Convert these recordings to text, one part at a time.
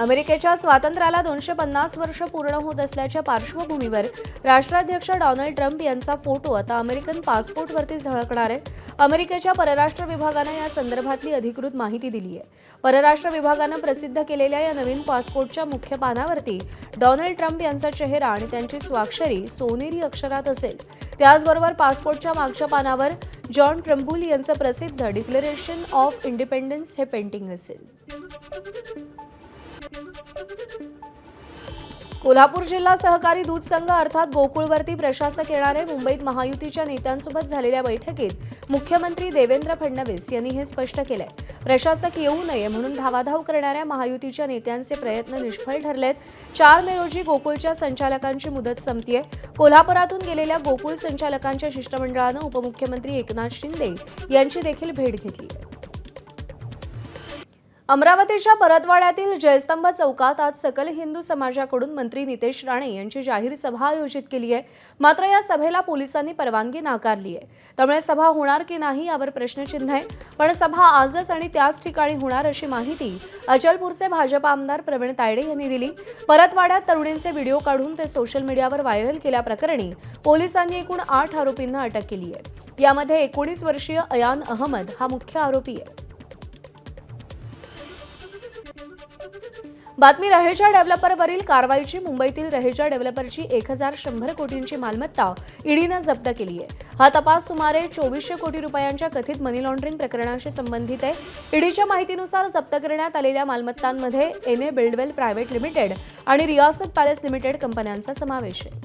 अमेरिकेच्या स्वातंत्र्याला 250 वर्ष पूर्ण होत असल्याच्या पार्श्वभूमीवर राष्ट्राध्यक्ष डोनाल्ड ट्रम्प यांचा फोटो आता अमेरिकन पासपोर्टवरती झळकणार आहे. अमेरिकेच्या परराष्ट्र विभागाने या संदर्भातली अधिकृत माहिती दिली आहे. परराष्ट्र विभागाने प्रसिद्ध केलेल्या या नवीन पासपोर्टच्या मुख्य पानावरती डोनाल्ड ट्रम्प यांचा चेहरा आणि त्यांची स्वाक्षरी सोनेरी अक्षरात असेल. त्याचबरोबर पासपोर्टच्या मागच्या पानावर जॉन ट्रम्बुल यांचं प्रसिद्ध डिक्लेरेशन ऑफ इंडिपेंडन्स हे पेंटिंग असेल. कोल्हापूर जिल्हा सहकारी दूध संघ अर्थात गोकुळवरती प्रशासक येणार आहे. मुंबईत महायुतीच्या नेत्यांसोबत झालेल्या बैठकीत मुख्यमंत्री देवेंद्र फडणवीस यांनी हे स्पष्ट केलंय. प्रशासक येऊ नये म्हणून धावाधाव करणाऱ्या महायुतीच्या नेत्यांचे प्रयत्न निष्फळ ठरलेत. 4 मे रोजी गोकुळच्या संचालकांची मुदत संपतीये. कोल्हापुरातून गेलेल्या गोकुळ संचालकांच्या शिष्टमंडळानं उपमुख्यमंत्री एकनाथ शिंदे यांची देखील भेट घेतली. अमरावतीच्या परतवाड्यातील जयस्तंभ चौकात आज सकल हिंदू समाजाकडून मंत्री नितेश राणे यांची जाहीर सभा आयोजित केली आहे. मात्र या सभेला पोलिसांनी परवानगी नाकारली आहे. त्यामुळे सभा होणार की नाही यावर प्रश्नचिन्ह आहे. पण सभा आजच आणि त्याच ठिकाणी होणार अशी माहिती अचलपूरचे भाजप आमदार प्रवीण तायडे यांनी दिली. परतवाड्यात तरुणींचे व्हिडिओ काढून ते सोशल मीडियावर व्हायरल केल्याप्रकरणी पोलिसांनी एकूण 8 आरोपींना अटक केली आहे. यामध्ये 19 वर्षीय अयान अहमद हा मुख्य आरोपी आहे. बातमी रहेजा डेव्हलपरवरील कारवाईची. मुंबईतील रहेजा डेव्हलपरची 1100 कोटींची मालमत्ता ईडीनं जप्त केली आहे. हा तपास सुमारे 2400 कोटी रुपयांच्या कथित मनी लॉन्ड्रिंग प्रकरणाशी संबंधित आहे. ईडीच्या माहितीनुसार जप्त करण्यात आलेल्या मालमत्तांमध्ये एनए बिल्डवेल प्रायव्हेट लिमिटेड आणि रियासत पॅलेस लिमिटेड कंपन्यांचा समावेश आहे.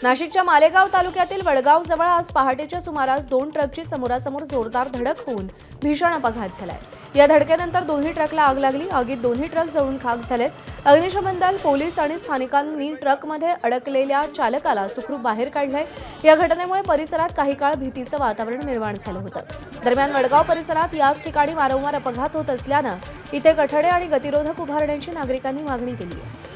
नाशिकच्या मालेगाव तालुक्यातील वडगाव जवळ आज पहाटेच्या सुमारास 2 ट्रकची समोरासमोर जोरदार धडक होऊन भीषण अपघात झालाय. या धडकेनंतर दोन्ही ट्रकला आग लागली. आगीत दोन्ही ट्रक जळून खाक झालेत. अग्निशमन दल, पोलीस आणि स्थानिकांनी ट्रकमध्ये अडकलेल्या चालकाला सुखरूप बाहेर काढलंय. या घटनेमुळे परिसरात काही काळ भीतीचं वातावरण निर्माण झालं होतं. दरम्यान वडगाव परिसरात याच ठिकाणी वारंवार अपघात होत असल्यानं इथे कठडे आणि गतिरोधक उभारण्याची नागरिकांनी मागणी केली आहे.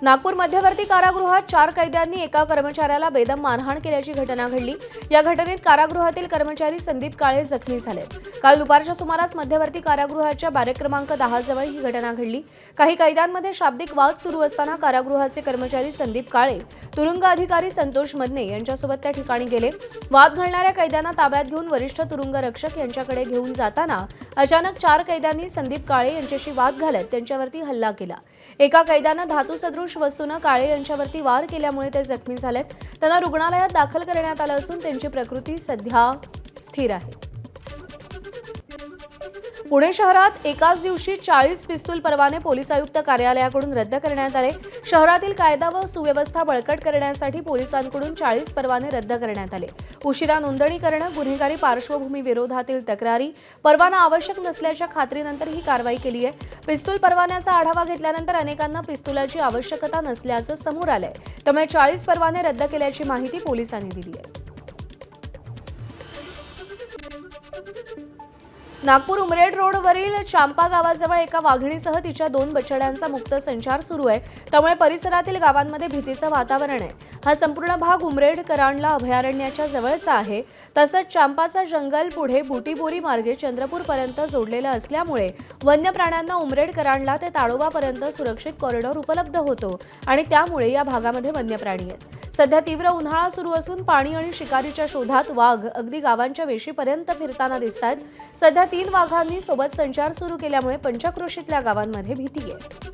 नागपूर मध्यवर्ती कारागृहात 4 कैद्यांनी एका कर्मचाऱ्याला बेदम मारहाण केल्याची घटना घडली. या घटनेत कारागृहातील कर्मचारी संदीप काळे जखमी झालेत. काल दुपारच्या सुमारास मध्यवर्ती कारागृहाच्या बॅरेक क्रमांक 10 जवळ ही घटना घडली. काही कैद्यांमध्ये शाब्दिक वाद सुरू असताना कारागृहाचे कर्मचारी संदीप काळे, तुरुंग अधिकारी संतोष मदने यांच्यासोबत त्या ठिकाणी गेले. वाद घालणाऱ्या कैद्यांना ताब्यात घेऊन वरिष्ठ तुरुंग रक्षक यांच्याकडे घेऊन जाताना अचानक 4 कैद्यांनी संदीप काळे यांच्याशी वाद घालत त्यांच्यावरती हल्ला केला. एका कैद्यानं धातू सदृश वस्तूनं काळे यांच्यावरती वार केल्यामुळे ते जखमी झालेत. त्यांना रुग्णालयात दाखल करण्यात आलं असून त्यांची प्रकृती सध्या स्थिर आहे. पुणे शहरात एकाच दिवशी 40 पिस्तूल परवाने पोलीस आयुक्त कार्यालयाकडून रद्द करण्यात आले. शहरातील कायदा व सुव्यवस्था बळकट करण्यासाठी पोलिसांकडून 40 परवाने रद्द करण्यात आले. उशिरा नोंदणी करणं, गुन्हेगारी पार्श्वभूमी विरोधातील तक्रारी, परवाना आवश्यक नसल्याच्या खात्रीनंतर ही कारवाई केली आहे. पिस्तूल परवान्याचा आढावा घेतल्यानंतर अनेकांना पिस्तुलाची आवश्यकता नसल्याचं समोर आलंय. त्यामुळे 40 परवाने रद्द केल्याची माहिती पोलिसांनी दिली आहे. नागपूर उमरेड रोडवरील चांपा गावाजवळ एका वाघिणीसह तिच्या 2 बछड्यांचा मुक्त संचार सुरू आहे. त्यामुळे परिसरातील गावांमध्ये भीतीचं वातावरण आहे. हा संपूर्ण भाग उमरेड करांडला अभयारण्याच्या जवळचा आहे. तसंच चांपाचा जंगल पुढे बुटीबोरी मार्गे चंद्रपूरपर्यंत जोडलेलं असल्यामुळे वन्य प्राण्यांना उमरेड करांडला ते ताडोबापर्यंत सुरक्षित कॉरिडॉर उपलब्ध होतो आणि त्यामुळे या भागामध्ये वन्य प्राणी आहेत. सध्या तीव्र उन्हाळा सुरू असून पाणी आणि शिकारीच्या शोधात वाघ अगदी गावांच्या वेशीपर्यंत फिरताना दिसतात. सध्या 3 वाघांनी सोबत संचार सुरू केल्यामुळे पंचक्रोशीतल्या गावांमध्ये भीती आहे.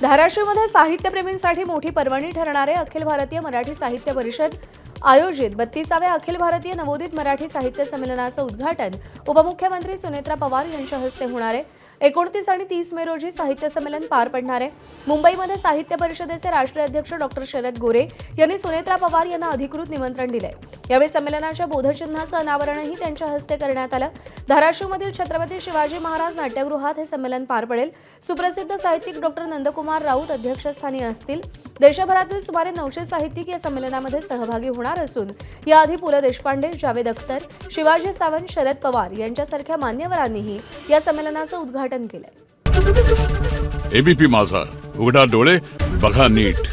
धाराशिवमध्ये साहित्यप्रेमींसाठी मोठी पर्वणी ठरणारे अखिल भारतीय मराठी साहित्य परिषद आयोजित 32व्या अखिल भारतीय नवोदित मराठी साहित्य संमेलनाचं उद्घाटन उपमुख्यमंत्री सुनेत्रा पवार यांच्या हस्ते होणार आहे. 29 आणि 30 मे रोजी साहित्य संमेलन पार पडणार आहे. मुंबईमध्ये साहित्य परिषदेचे राष्ट्रीय अध्यक्ष डॉक्टर शरद गोरे यांनी सुनेत्रा पवार यांना अधिकृत निमंत्रण दिलंय. यावेळी संमेलनाच्या बोधचिन्हाचं अनावरणही त्यांच्या हस्ते करण्यात आलं. धाराशिवमधील छत्रपती शिवाजी महाराज नाट्यगृहात हे संमेलन पार पडेल. सुप्रसिद्ध साहित्यिक डॉक्टर नंदकुमार राऊत अध्यक्षस्थानी असतील. देशभरातील सुमारे 900 साहित्यिक या संमेलनामध्ये सहभागी होणार असून याआधी पु ल देशपांडे, जावेद अख्तर, शिवाजी सावंत, शरद पवार यांच्यासारख्या मान्यवरांनीही या संमेलनाचं उद्घाटन केलंय. एबीपी माझा, उघडा डोळे बघा नीट.